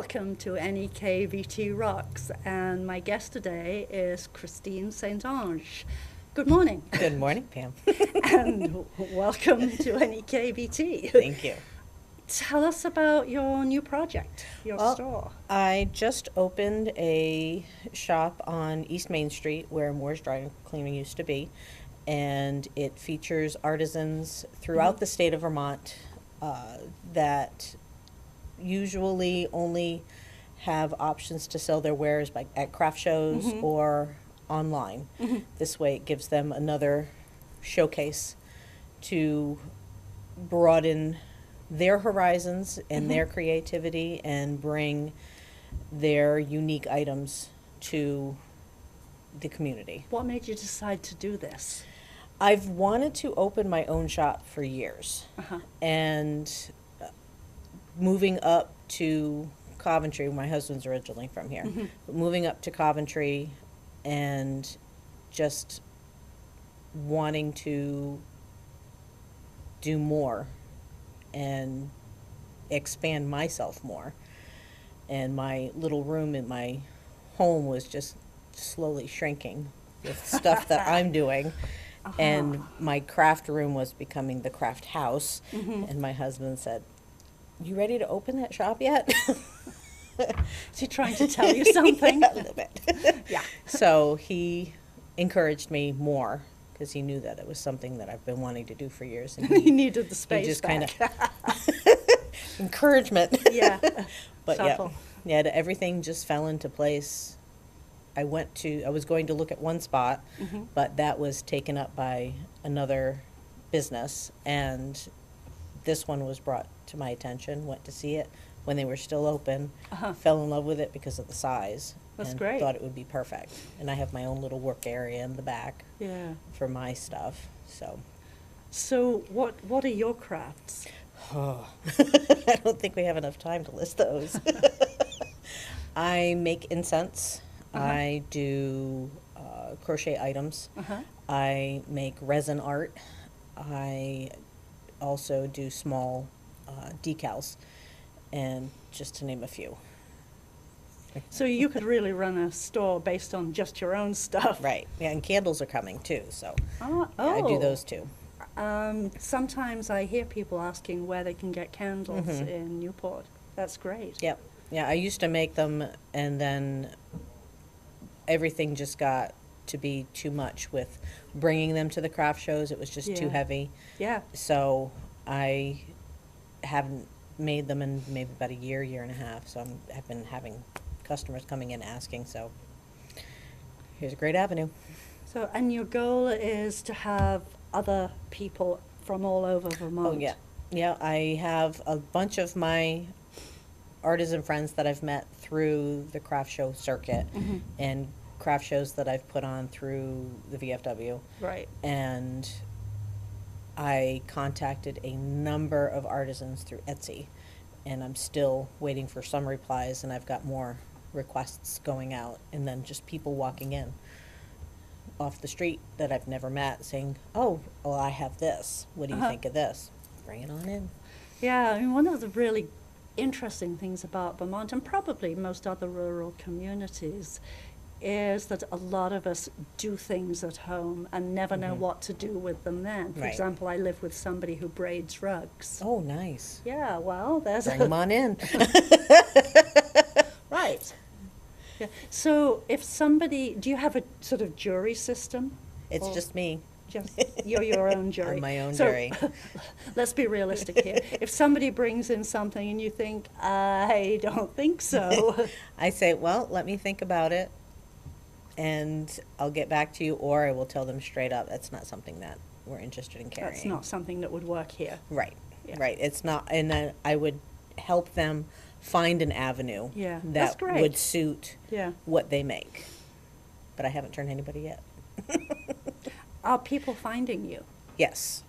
welcome to NEK-VT Rocks, and my guest today is Sainte Onge. Good morning. Good morning, Pam. And welcome to NEK-VT. Thank you. Tell us about your new project, your store. I just opened a shop on East Main Street where Moore's Dry Cleaning used to be, and it features artisans throughout the state of Vermont that usually only have options to sell their wares at craft shows or online. This way it gives them another showcase to broaden their horizons and their creativity and bring their unique items to the community. What made you decide to do this? I've wanted to open my own shop for years, and moving up to Coventry, my husband's originally from here, but moving up to Coventry and just wanting to do more and expand myself more. And my little room in my home was just slowly shrinking with stuff that I'm doing. And my craft room was becoming the craft house. And my husband said, "You ready to open that shop yet?" Is he trying to tell you something? Yeah, a little bit. Yeah. So he encouraged me more because he knew that it was something that I've been wanting to do for years. And He needed the space he just back. kind of encouragement. Yeah. But Subtle. yeah, everything just fell into place. I was going to look at one spot, but that was taken up by another business, and this one was brought to my attention. Went to see it when they were still open, fell in love with it because of the size. That's and great. Thought it would be perfect. And I have my own little work area in the back Yeah. for my stuff. So what are your crafts? I don't think we have enough time to list those. I make incense. I do crochet items. I make resin art. I also do small decals, and just to name a few. So you could really run a store based on just your own stuff. Right. Yeah, and candles are coming too, so Oh. yeah, I do those too. Sometimes I hear people asking where they can get candles in Newport. That's great. Yep. Yeah, I used to make them, and then everything just got to be too much with bringing them to the craft shows. It was just too Yeah. heavy. Yeah. So I haven't made them in maybe about a year and a half. So I've been having customers coming in asking. So here's a great avenue. So, and your goal is to have other people from all over Vermont. Oh, yeah. Yeah, I have a bunch of my artisan friends that I've met through the craft show circuit and craft shows that I've put on through the VFW. Right. And I contacted a number of artisans through Etsy, and I'm still waiting for some replies, and I've got more requests going out, and then just people walking in off the street that I've never met saying, "Oh, well, I have this. What do you think of this?" Bring it on in. Yeah, I mean, one of the really interesting things about Vermont, and probably most other rural communities, is that a lot of us do things at home and never know what to do with them then. For Right. example, I live with somebody who braids rugs. Oh, nice. Yeah, well, there's Bring them on in. Right. Yeah. So if somebody, do you have a sort of jury system? It's Or just me. Just, you're your own jury. I'm my own So, jury. Let's be realistic here. If somebody brings in something and you think, I don't think so. I say, well, let me think about it, and I'll get back to you, or I will tell them straight up, that's not something that we're interested in carrying. That's not something that would work here. Right, Yeah. right. It's not, and then I would help them find an avenue Yeah, that's that great. would suit Yeah. what they make. But I haven't turned anybody yet. Are people finding you? Yes.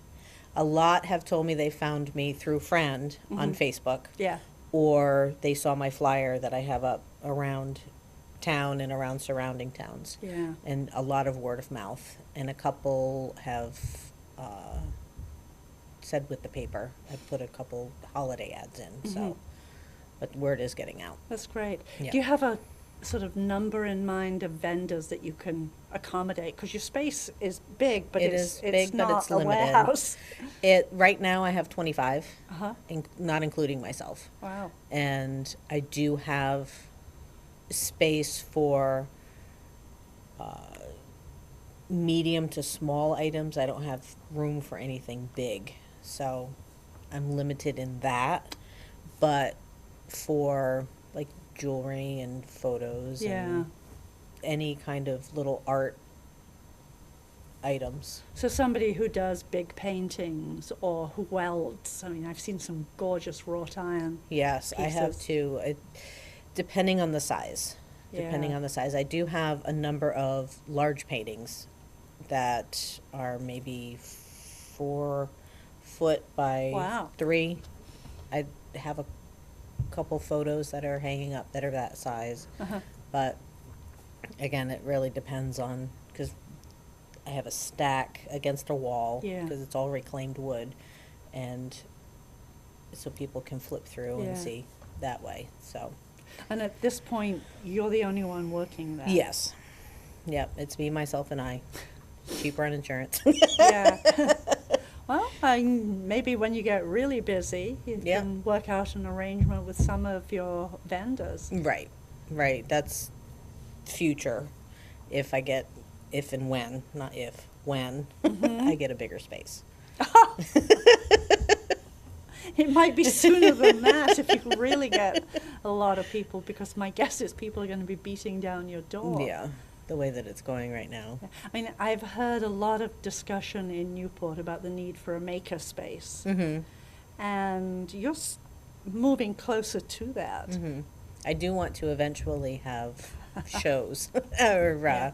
A lot have told me they found me through friend on Facebook, Yeah. or they saw my flyer that I have up around town and around surrounding towns. Yeah. And a lot of word of mouth. And a couple have said with the paper, I put a couple holiday ads in. So but word is getting out. That's great. Yeah. Do you have a sort of number in mind of vendors that you can accommodate? Because your space is big, but It it's is big, but not it's a limited. warehouse. Right now I have 25, Uh-huh. not including myself. Wow. And I do have space for medium to small items. I don't have room for anything big, so I'm limited in that. But for like jewelry and photos Yeah. and any kind of little art items. So somebody who does big paintings or who welds. I mean, I've seen some gorgeous wrought iron. Yes, I have Pieces. too. Depending on the size. Depending Yeah. on the size. I do have a number of large paintings that are maybe 4 foot by Wow. 3. I have a couple photos that are hanging up that are that size. Uh-huh. But again, it really depends on, because I have a stack against a wall Yeah. because it's all reclaimed wood, and so people can flip through Yeah. and see that way. So And at this point, you're the only one working there. yes, yep, it's me, myself, and I. Cheaper on insurance. Yeah. Well, maybe when you get really busy, you Yeah. can work out an arrangement with some of your vendors. Right, right. That's future. If and when, not if, when Mm-hmm. I get a bigger space. It might be sooner than that if you really get a lot of people, because my guess is people are going to be beating down your door. Yeah, the way that it's going right now. Yeah. I mean, I've heard a lot of discussion in Newport about the need for a maker space, Mm-hmm. and you're moving closer to that. Mm-hmm. I do want to eventually have shows, or Yeah.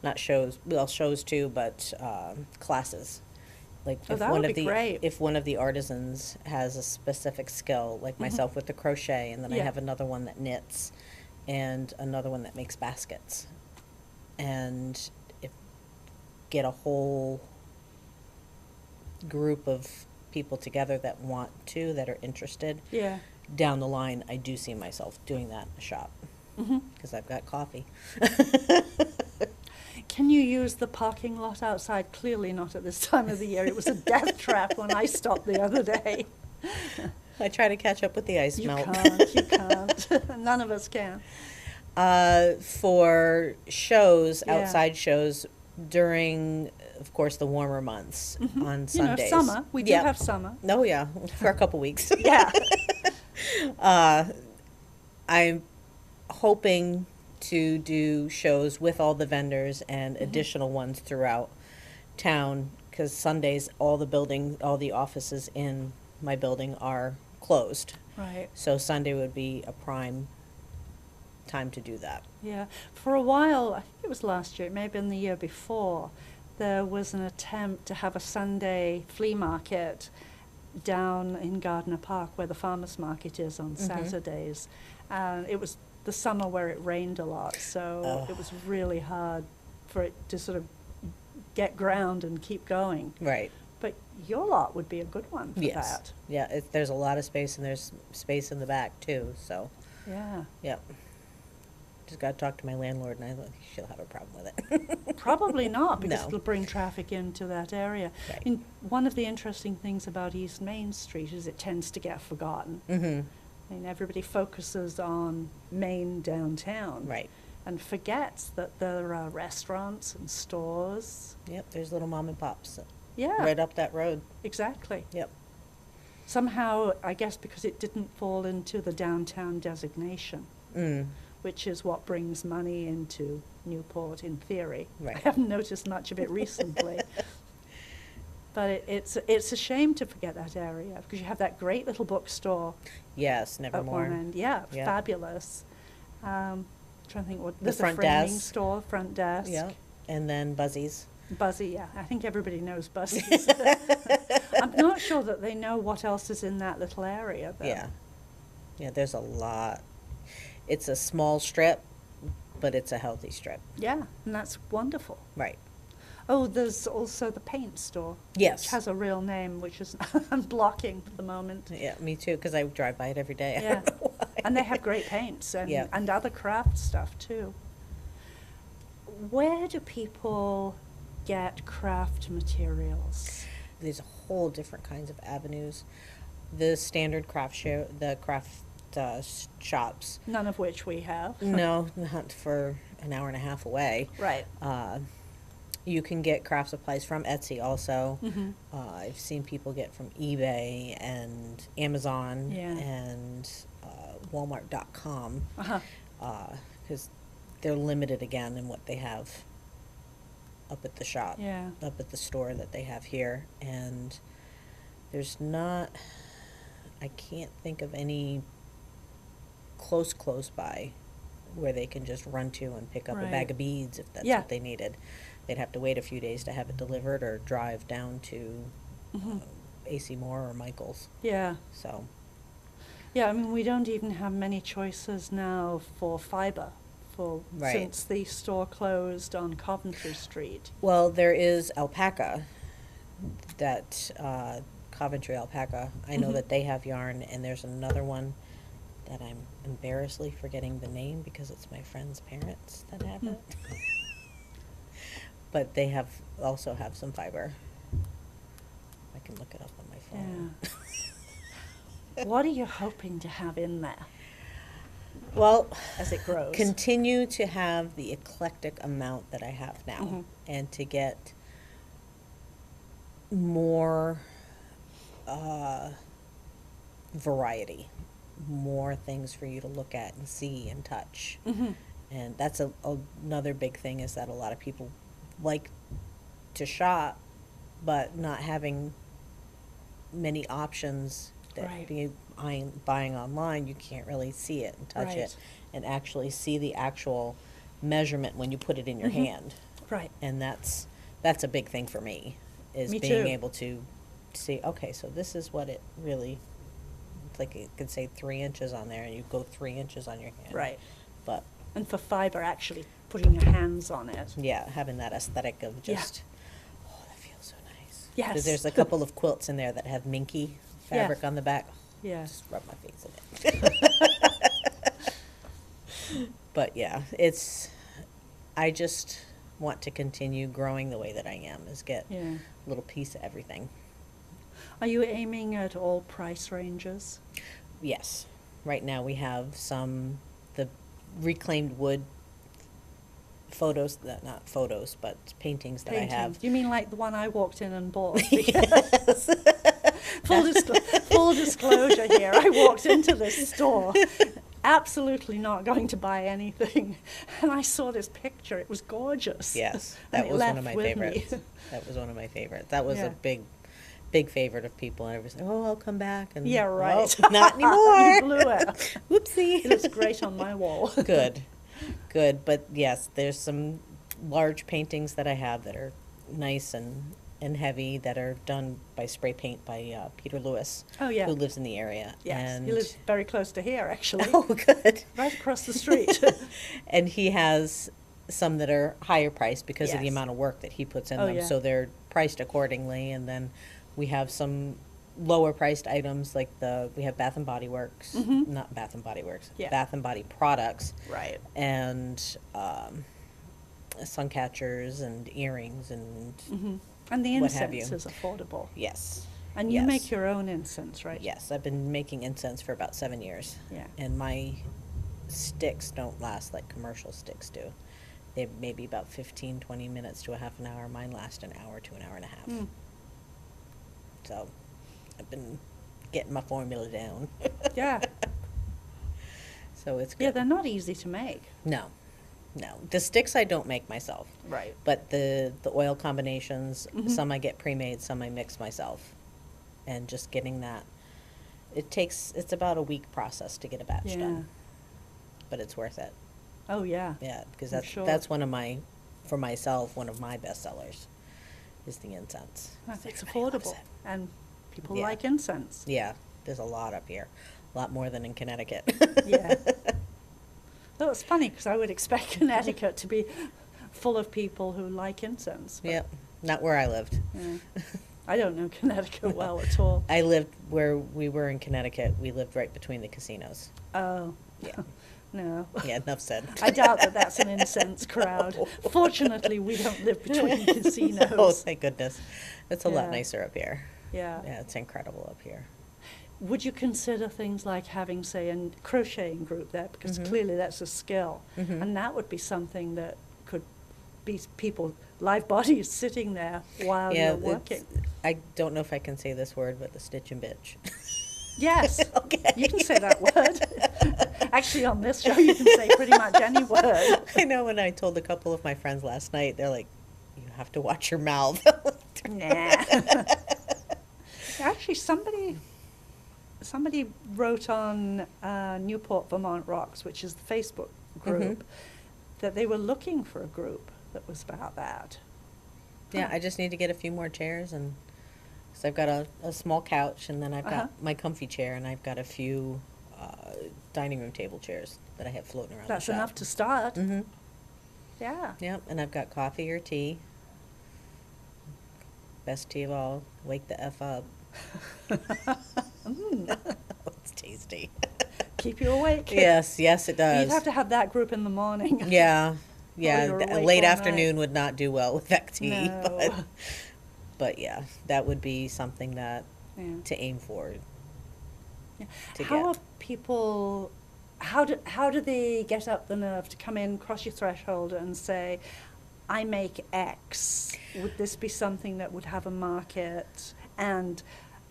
not shows. Well, shows too, but classes. Like Oh, that would be great. if one of the artisans has a specific skill, like myself with the crochet, and then I Yeah. have another one that knits, and another one that makes baskets, and get a whole group of people together that are interested. Yeah. Down the line, I do see myself doing that in a shop Hmm. because I've got coffee. Can you use the parking lot outside? Clearly not at this time of the year. It was a death trap when I stopped the other day. I try to catch up with the ice You melt. you can't. None of us can. For shows, Yeah. outside shows, during, of course, the warmer months on You Sundays. know, summer. We do Yep. have summer. Oh, yeah, for a couple weeks. Yeah. I'm hoping to do shows with all the vendors and additional ones throughout town, because Sundays, all the offices in my building are closed. Right. So Sunday would be a prime time to do that. Yeah. For a while, I think it was last year, it may have been the year before, there was an attempt to have a Sunday flea market down in Gardner Park where the farmers market is on Saturdays. And it was the summer where it rained a lot, so it was really hard for it to sort of get ground and keep going. Right. But your lot would be a good one for Yes. that. Yeah, there's a lot of space, and there's space in the back too, so, Yeah. yep. Just gotta talk to my landlord, and I think she'll have a problem with it. Probably not, because No. it'll bring traffic into that area. Right. And one of the interesting things about East Main Street is it tends to get forgotten. Mm-hmm, I mean, everybody focuses on Main downtown. right. And forgets that there are restaurants and stores. Yep, there's little mom and pops Yeah, right up that road. exactly. Yep. Somehow, I guess because it didn't fall into the downtown designation, Mm, which is what brings money into Newport in theory. Right. I haven't noticed much of it recently. But it's a shame to forget that area, because you have that great little bookstore yes, at one Nevermore. end. Yeah, Yeah. fabulous. Trying to think what, there's front a framing desk. store, front desk. Yeah, and then Buzzy's. Buzzy, yeah. I think everybody knows Buzzy's. I'm not sure that they know what else is in that little area, though. Yeah. Yeah, there's a lot. It's a small strip, but it's a healthy strip. Yeah, and that's wonderful. Right. Oh, there's also the paint store. Yes. Which has a real name, which is I'm blocking for the moment. Yeah, me too, because I drive by it every day. I Yeah. don't know why. And they have great paints and, Yeah. and other craft stuff too. Where do people get craft materials? There's a whole different kinds of avenues. The standard the craft shops. None of which we have. No, not for an hour and a half away. Right. You can get craft supplies from Etsy also. Mm-hmm. I've seen people get from eBay and Amazon Yeah. and Walmart.com Uh-huh. because they're limited again in what they have up at the shop, Yeah. up at the store that they have here. And there's not, I can't think of any close by where they can just run to and pick up a Right. bag of beads if that's Yeah. what they needed. They'd have to wait a few days to have it delivered or drive down to Mm-hmm. AC Moore or Michael's. Yeah. So, Yeah, I mean, we don't even have many choices now for fiber Right. since the store closed on Coventry Street. well, there is alpaca, that Coventry alpaca. I know Mhm. that they have yarn, and there's another one that I'm embarrassingly forgetting the name because it's my friend's parents that have Hmm. it. But they also have some fiber. I can look it up on my phone. What are you hoping to have in there Well, as it grows? continue to have the eclectic amount that I have now, Mhm. and to get more variety, more things for you to look at and see and touch. Mhm. And that's another big thing, is that a lot of people like to shop, but not having many options that Right. buying online, you can't really see it and touch Right. it and actually see the actual measurement when you put it in your Mhm. hand. Right. And that's a big thing for me, is Me being too. able to see, okay, so this is what it really, like it could say 3 inches on there and you go 3 inches on your hand. Right. But And for fiber, actually putting your hands on it. yeah, having that aesthetic of Yeah. just, oh, that feels so nice. Yes. 'Cause there's a couple of quilts in there that have minky Yeah. fabric on the back. Yeah. Just rub my face in it. But yeah, I just want to continue growing the way that I am, is get Yeah. a little piece of everything. Are you aiming at all price ranges? Yes. Right now we have the reclaimed wood not photos, but paintings that I have. You mean like the one I walked in and bought? Yes. Full disclosure here. I walked into this store, absolutely not going to buy anything, and I saw this picture. It was gorgeous. Yes, And that it was one of left my with me. favorites. That was one of my favorites. That was Yeah. a big favorite of people. And everybody said, "Oh, I'll come back." And Yeah, right. "Oh, not anymore." You blew it. Whoopsie. It looks great on my wall. Good. But yes, there's some large paintings that I have that are nice and heavy, that are done by spray paint by Peter Lewis, Oh, yeah. who lives in the area. Yes, And he lives very close to here, actually. oh, good. Right across the street. And he has some that are higher priced because of the Yes. amount of work that he puts in Oh, them. yeah. So they're priced accordingly. And then we have some lower priced items, like we have Bath and Body Works, Mhm. not Bath and Body Works, Yeah. Bath and Body products, Right. and sun catchers and earrings and Hmm. And the What have incense you. is affordable. yes. And you Yes. make your own incense, right? Yes, I've been making incense for about 7 years. Yeah. And my sticks don't last like commercial sticks do. They maybe about 15, 20 minutes to a half an hour. Mine last an hour to an hour and a half. Mm. So I've been getting my formula down. Yeah. So it's good. Yeah, they're not easy to make. No. The sticks I don't make myself. Right. But the oil combinations, Mhm. some I get pre-made, some I mix myself. And just getting that, it's about a week process to get a batch Yeah. done. But it's worth it. Oh, yeah. Yeah, because I'm sure. that's one of my best sellers, is the incense. It's Everybody loves affordable. it. And people Yeah. like incense. Yeah, there's a lot up here, a lot more than in Connecticut. Yeah. Though it's funny, because I would expect Connecticut to be full of people who like incense. but- Yep, not where I lived. Yeah. I don't know Connecticut well at all. I lived where we were in Connecticut. We lived right between the casinos. Oh. Yeah. No. Yeah, enough said. I doubt that that's an incensed crowd. Fortunately, we don't live between casinos. Oh, thank goodness. It's a lot Yeah. nicer up here. Yeah. Yeah, it's incredible up here. Would you consider things like having, say, a crocheting group there? Because Mhm. clearly that's a skill. Mhm. And that would be something that could be people, live bodies sitting there while Yeah, you're working. I don't know if I can say this word, but the stitch and bitch. Yes. Okay. You can say that word. Actually, on this show, you can say pretty much any word. I know when I told a couple of my friends last night, they're like, you have to watch your mouth. Nah. Actually, somebody wrote on Newport, Vermont Rocks, which is the Facebook group, that they were looking for a group that was about that. Yeah, I just need to get a few more chairs, and so I've got a small couch, and then I've Uh-huh. got my comfy chair, and I've got a few dining room table chairs that I have floating around That's the shop. enough to start. Mm-hmm. Yeah. Yep, and I've got coffee or tea. Best tea of all, wake the F up. It's tasty. Keep you awake. Yes, yes, it does. You'd have to have that group in the morning. Yeah, yeah. you're awake Late all afternoon night. would not do well with that tea, No. but yeah, that would be something that Yeah. to aim for. Yeah. To How get. are people? How do they get up the nerve to come in, cross your threshold, and say, "I make X"? Would this be something that would have a market? And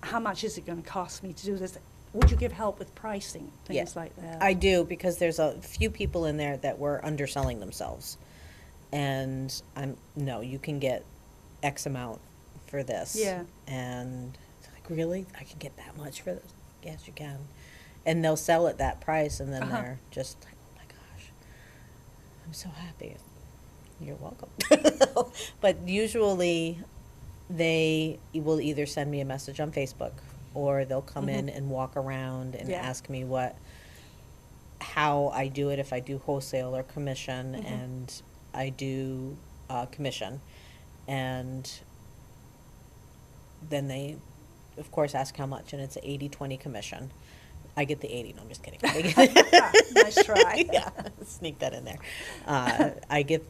how much is it going to cost me to do this? Would you give help with pricing, things Yeah. like that? I do, because there's a few people in there that were underselling themselves, and no, you can get X amount for this. Yeah. And it's like, really, I can get that much for this? Yes, you can. And they'll sell at that price, and then Uh-huh. they're just like, oh my gosh, I'm so happy. You're welcome. But usually they will either send me a message on Facebook, or they'll come in and walk around and Yeah. ask me how I do it, if I do wholesale or commission, and I do commission. And then they, of course, ask how much, and it's an 80-20 commission. I get the 80. No, I'm just kidding. Nice try. Yeah, sneak that in there. I get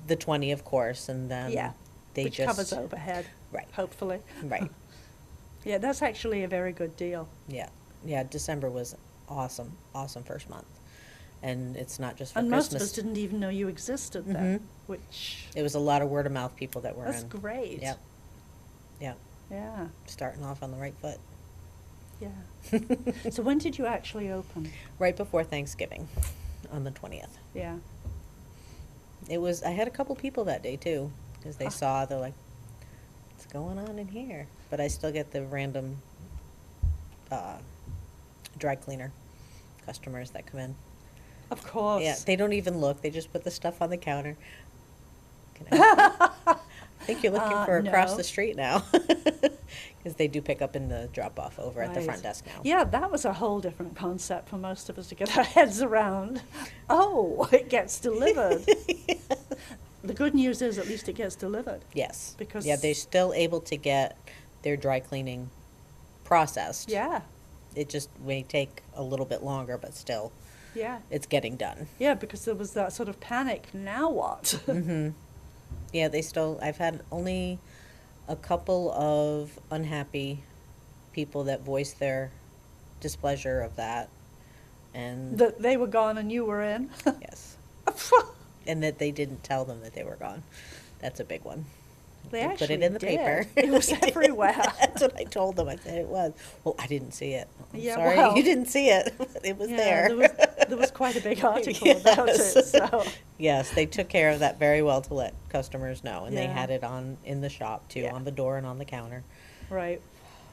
the 20, of course, and then Yeah. they Which just covers overhead, right, hopefully. right. Yeah, that's actually a very good deal. Yeah, yeah. December was awesome, awesome first month, and it's not just for And Christmas. most of us didn't even know you existed then, which It was a lot of word of mouth people that were that's in. great. Yep. Yep. Yeah, Starting off on the right foot. yeah. So when did you actually open? Right before Thanksgiving, on the 20th. Yeah. I had a couple people that day too, because they saw, they're like, what's going on in here? But I still get the random dry cleaner customers that come in. Of course. Yeah, they don't even look, they just put the stuff on the counter. Can I think you're looking for across no. the street now. Because they do pick up in the drop-off over at the Right. front desk now. Yeah, that was a whole different concept for most of us to get our heads around. Oh, it gets delivered. The good news is at least it gets delivered. Yes. Because- Yeah, they're still able to get their dry cleaning processed. Yeah, It just may take a little bit longer, but still, yeah. it's getting done. Yeah, because there was that sort of panic, now what? Yeah, I've had only a couple of unhappy people that voiced their displeasure of that. And, That they were gone and you were in? yes. And that they didn't tell them that they were gone. That's a big one. They put actually it in the did. paper. It was everywhere. That's what I told them. I said it was. Well, I didn't see it. I'm Yeah, sorry, well, you didn't see it. It was Yeah, there. there was quite a big article about it, Yes. so. Yes, they took care of that very well to let customers know, and they Yeah. had it in the shop too, Yeah. on the door and on the counter. Right,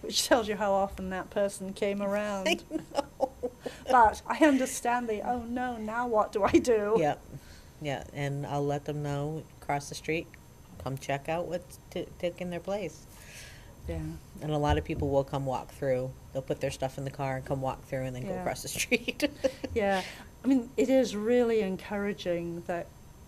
which tells you how often that person came around. I know. But I understand oh no, now what do I do? Yep, yeah, and I'll let them know across the street, come check out what's taking their place. Yeah. And a lot of people will come walk through. They'll put their stuff in the car and come walk through, and then go Yeah. across the street. Yeah, I mean, it is really encouraging that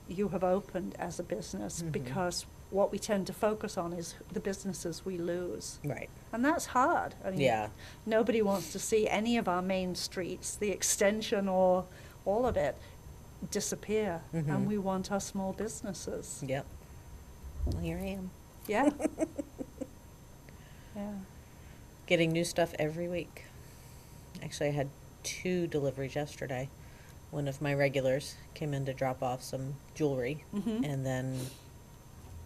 you have opened as a business because what we tend to focus on is the businesses we lose. Right. And that's hard. I mean, Yeah. nobody wants to see any of our main streets, the extension or all of it, disappear. Mhm. And we want our small businesses. Yep. Well, here I am. Yeah. Yeah. Getting new stuff every week. Actually, I had 2 deliveries yesterday. One of my regulars came in to drop off some jewelry, Mhm. and then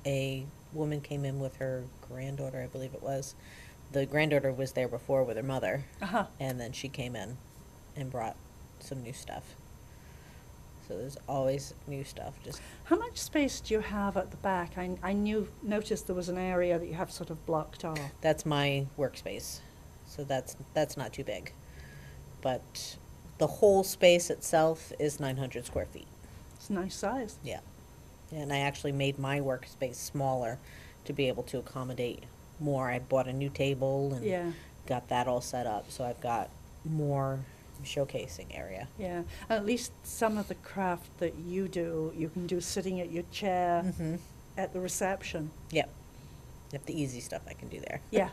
a woman came in with her granddaughter, I believe it was. The granddaughter was there before with her mother, Uh-huh. and then she came in and brought some new stuff. So there's always new stuff. Just How much space do you have at the back? I noticed there was an area that you have sort of blocked off. that's my workspace, so that's not too big. But the whole space itself is 900 square feet. It's a nice size. Yeah. And I actually made my workspace smaller to be able to accommodate more. I bought a new table and Yeah. got that all set up, so I've got more showcasing area. Yeah. At least some of the craft that you do, you can do sitting at your chair Mm-hmm. at the reception. Yep. Yep, the easy stuff I can do there. Yeah.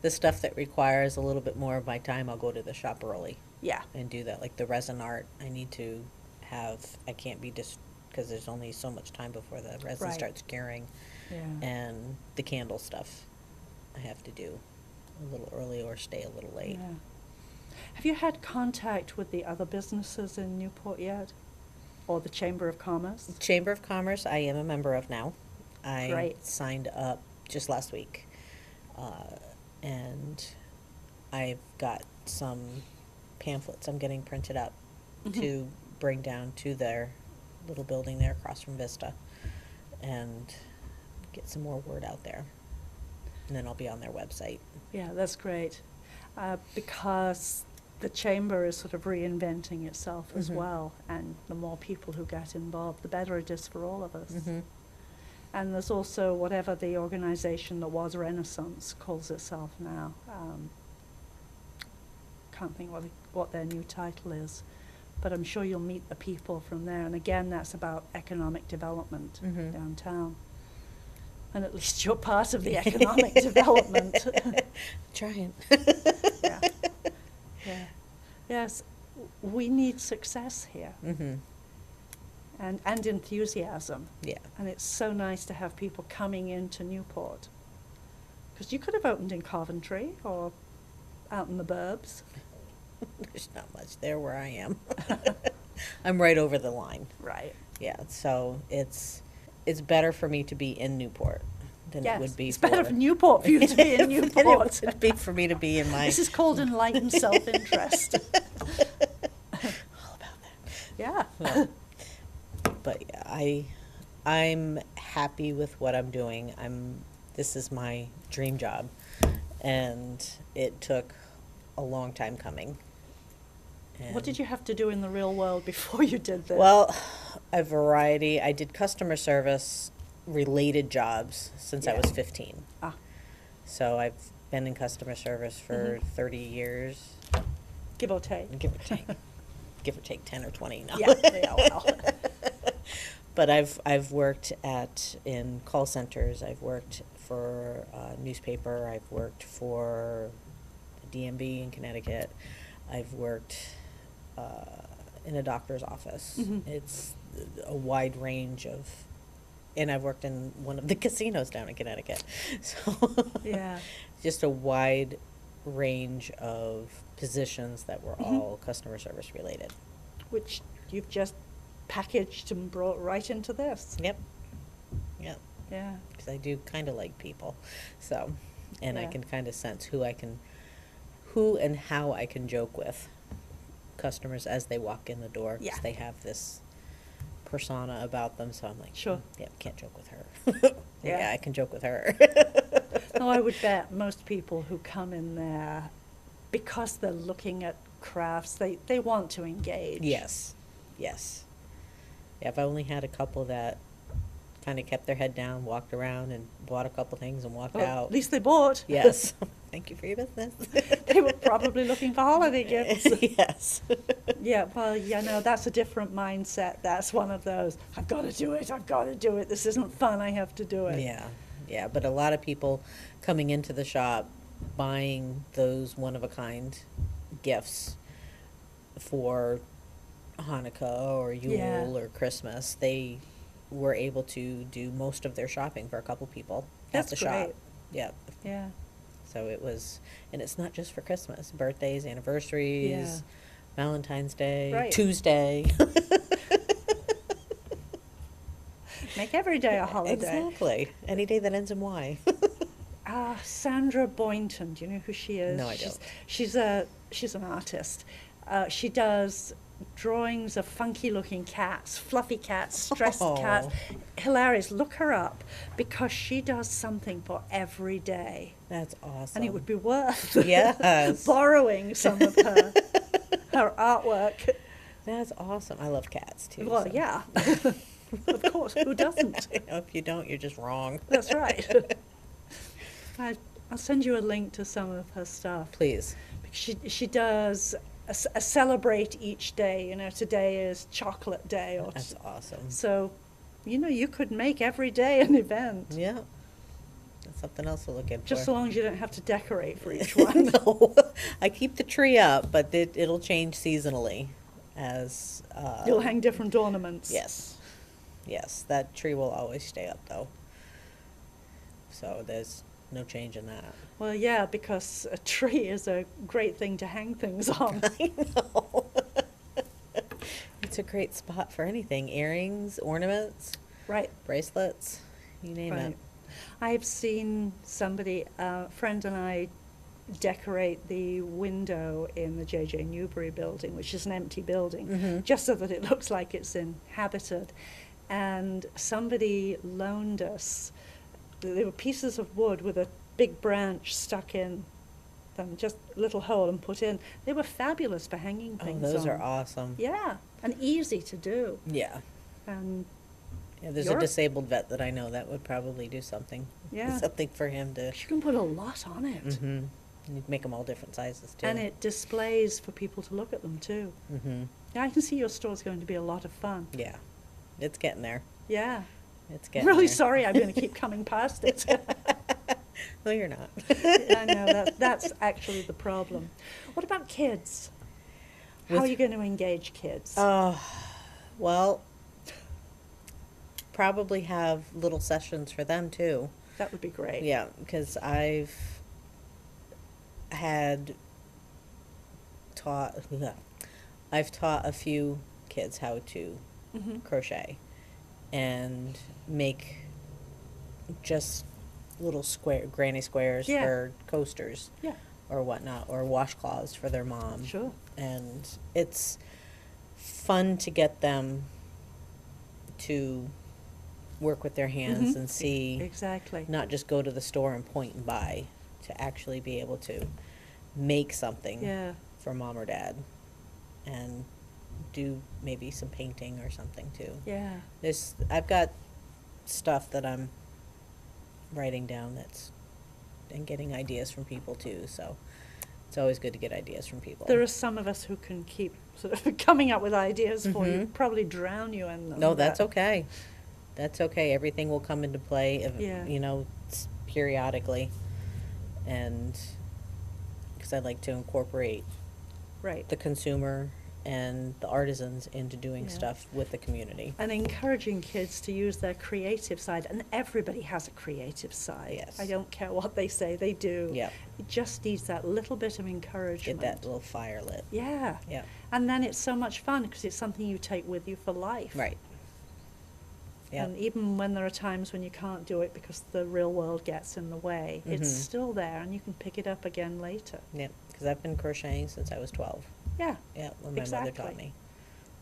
The stuff that requires a little bit more of my time, I'll go to the shop early Yeah. and do that. Like the resin art, I need to have, I can't be just, because there's only so much time before the resin Right. starts curing. Yeah. And the candle stuff, I have to do a little early or stay a little late. Yeah. Have you had contact with the other businesses in Newport yet? Or the Chamber of Commerce? Chamber of Commerce, I am a member of now. I Great. signed up just last week. And I've got some pamphlets I'm getting printed up Mhm. to bring down to their little building there across from Vista and get some more word out there. And then I'll be on their website. Yeah, that's great. Because the Chamber is sort of reinventing itself as Mhm. well. And the more people who get involved, the better it is for all of us. Mm-hmm. And there's also whatever the organization that was Renaissance calls itself now. Can't think what their new title is. But I'm sure you'll meet the people from there. And again, that's about economic development Mhm. downtown. And at least you're part of the economic development. Trying. Yeah. Yeah. Yes, we need success here Mm-hmm. and enthusiasm. Yeah. And it's so nice to have people coming into Newport. Because you could have opened in Coventry or out in the burbs. There's not much there where I am. I'm right over the line. Right. Yeah, so it's better for me to be in Newport than Yes, it would be it's for... better for Newport for you to be in than Newport. it would be for me to be in my... This is called enlightened self-interest. all about that. Yeah. Well, but yeah, I'm happy with what I'm doing. This is my dream job, and it took a long time coming. What did And- you have to do in the real world before you did this? Well, a variety. I did customer service related jobs since I Yeah. was 15. Ah. So I've been in customer service for Mhm. 30 years, Give or take. give or take. Give or take 10 or 20 now. Yeah, well. But I've worked in call centers. I've worked for a newspaper. I've worked for the DMV in Connecticut. I've worked in a doctor's office. Mhm. It's a wide range of, and I've worked in one of the casinos down in Connecticut. So Yeah. just a wide range of positions that were Mhm. all customer service related. Which you've just packaged and brought right into this. Yep. Yep. Yeah. Because I do kind of like people, so, and I Yeah. can kind of sense who and how I can joke with customers as they walk in the door. 'Cause Yeah. they have this persona about them, so I'm like, Sure. yeah, can't joke with her. Yeah. Yeah, I can joke with her. No, I would bet most people who come in there, because they're looking at crafts, they want to engage. Yes, yes. Yeah, if I only had a couple that kind of kept their head down, walked around and bought a couple things and walked Well, out. at least they bought. Yes, thank you for your business. They were probably looking for holiday gifts. Yes. Yeah, well, that's a different mindset. That's one of those, I've got to do it, I've got to do it. This isn't fun, I have to do it. Yeah, but a lot of people coming into the shop buying those one-of-a-kind gifts for Hanukkah or Yule or Christmas, they were able to do most of their shopping for a couple people at the shop. Great. Yeah. Yeah. So it was, and it's not just for Christmas, birthdays, anniversaries, Valentine's Day, Right. Tuesday. Make every day a holiday. Exactly. Any day that ends in Y. Sandra Boynton, do you know who she is? No, I don't. She's an artist. She does drawings of funky-looking cats, fluffy cats, stressed cats. Hilarious. Look her up because she does something for every day. That's awesome. And it would be worth Yes. borrowing some of her artwork. That's awesome. I love cats too. Well, so. yeah. Of course, who doesn't? If you don't, you're just wrong. That's right. I'll send you a link to some of her stuff. Please. She does a celebrate each day. Today is chocolate day. That's awesome. So, you could make every day an event. Yeah. That's something else to look in Just for. so long as you don't have to decorate for each one. No. I keep the tree up, but it'll change seasonally as... You'll hang different ornaments. Yes. Yes, that tree will always stay up, though. So there's no change in that. Well, yeah, because a tree is a great thing to hang things on. I know. It's a great spot for anything. Earrings, ornaments, Right. bracelets, you name it. I've seen somebody, a friend and I, decorate the window in the J.J. Newberry building, which is an empty building, just so that it looks like it's inhabited. And somebody loaned us, they were pieces of wood with a big branch stuck in them, just a little hole and put in. They were fabulous for hanging things Oh, those on. are awesome. Yeah, and easy to do. Yeah. And Yeah, there's a disabled vet that I know that would probably do something. Yeah. Something for him to... you can put a lot on it. Mm-hmm. You'd make them all different sizes, too. And it displays for people to look at them, too. Mm-hmm. Yeah, I can see your store's going to be a lot of fun. Yeah. It's getting there. Yeah. It's I'm getting really there. sorry I'm going to keep coming past it. No, you're not. I know, that's actually the problem. What about kids? How are you going to engage kids? Well, probably have little sessions for them, too. That would be great. Yeah, because I've taught a few kids how to crochet and make just little granny squares for coasters or whatnot, or washcloths for their mom. Sure. And it's fun to get them to work with their hands and see, Exactly. not just go to the store and point and buy, to actually be able to make something for mom or dad and do maybe some painting or something too. Yeah. I've got stuff that I'm writing down and getting ideas from people too, so it's always good to get ideas from people. There are some of us who can keep sort of coming up with ideas for you, probably drown you in them. No, that's but- okay. That's okay. Everything will come into play, Yeah. periodically. And because I like to incorporate Right. the consumer and the artisans into doing Yeah. stuff with the community. And encouraging kids to use their creative side. And everybody has a creative side. Yes. I don't care what they say, they do. Yeah. It just needs that little bit of Get encouragement. that little fire lit. Yeah. Yeah. And then it's so much fun because it's something you take with you for life. Right. Yeah. And even when there are times when you can't do it because the real world gets in the way, it's still there and you can pick it up again later. Yeah. Because I've been crocheting since I was 12. Yeah. Yeah, when my mother taught Exactly. me.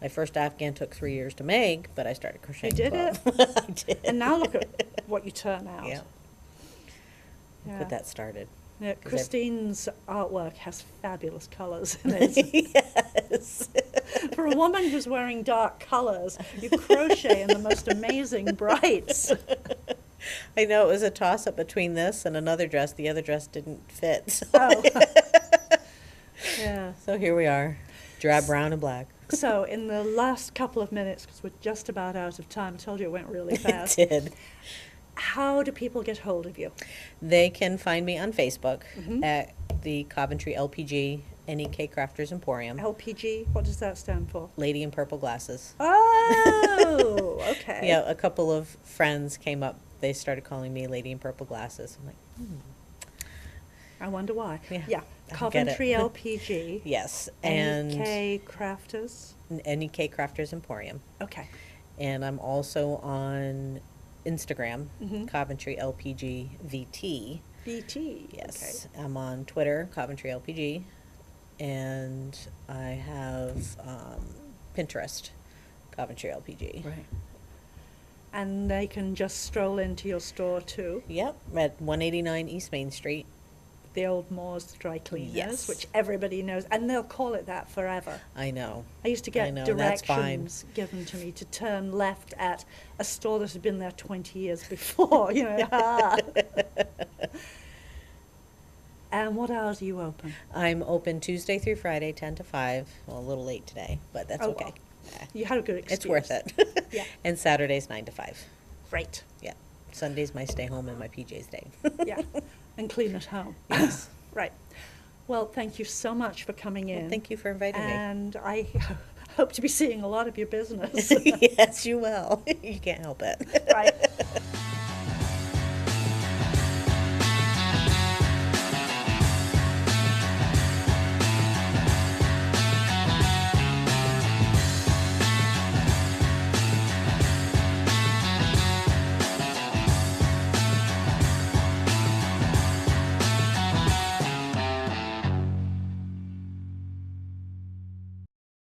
My first Afghan took 3 years to make, but I started crocheting. did at 12. I did. And now look at what you turn out. Yeah. Yeah. Put that started. Yeah, 'Cause Christine's artwork has fabulous colours in it. Yes. For a woman who's wearing dark colours, you crochet in the most amazing brights. I know it was a toss-up between this and another dress. The other dress didn't fit. So, Oh. Yeah. so here we are, drab, brown, and black. So in the last couple of minutes, because we're just about out of time, I told you it went really fast. It did. How do people get hold of you? They can find me on Facebook Mhm. at the Coventry LPG NEK Crafters Emporium. LPG, what does that stand for? Lady in Purple Glasses. Oh, okay. Yeah, a couple of friends came up. They started calling me Lady in Purple Glasses. I'm like, I wonder why. Yeah, Yeah. I don't get it. Coventry LPG. yes. And NEK Crafters. NEK Crafters Emporium. Okay. And I'm also on Instagram, Mhm. Coventry LPG VT. BT. Yes. I'm on Twitter, Coventry LPG. And I have Pinterest, Coventry LPG. Okay. Right. And they can just stroll into your store too. Yep, at 189 East Main Street. The old Moore's Dry Cleaners, Yes. which everybody knows, and they'll call it that forever. I know. I used to get know, that's fine. directions given to me to turn left at a store that had been there 20 years before, you know. Ah. And what hours are you open? I'm open Tuesday through Friday, 10 to 5. Well, a little late today, but that's Oh, okay. well. You had a good experience. It's worth it. Yeah. And Saturdays, 9 to 5. Great. Yeah. Sunday's my stay home and my PJs day. Yeah. And clean at home. Yes. Right. Well, thank you so much for coming in. Well, thank you for inviting me. And I hope to be seeing a lot of your business. Yes, you will. You can't help it. Right.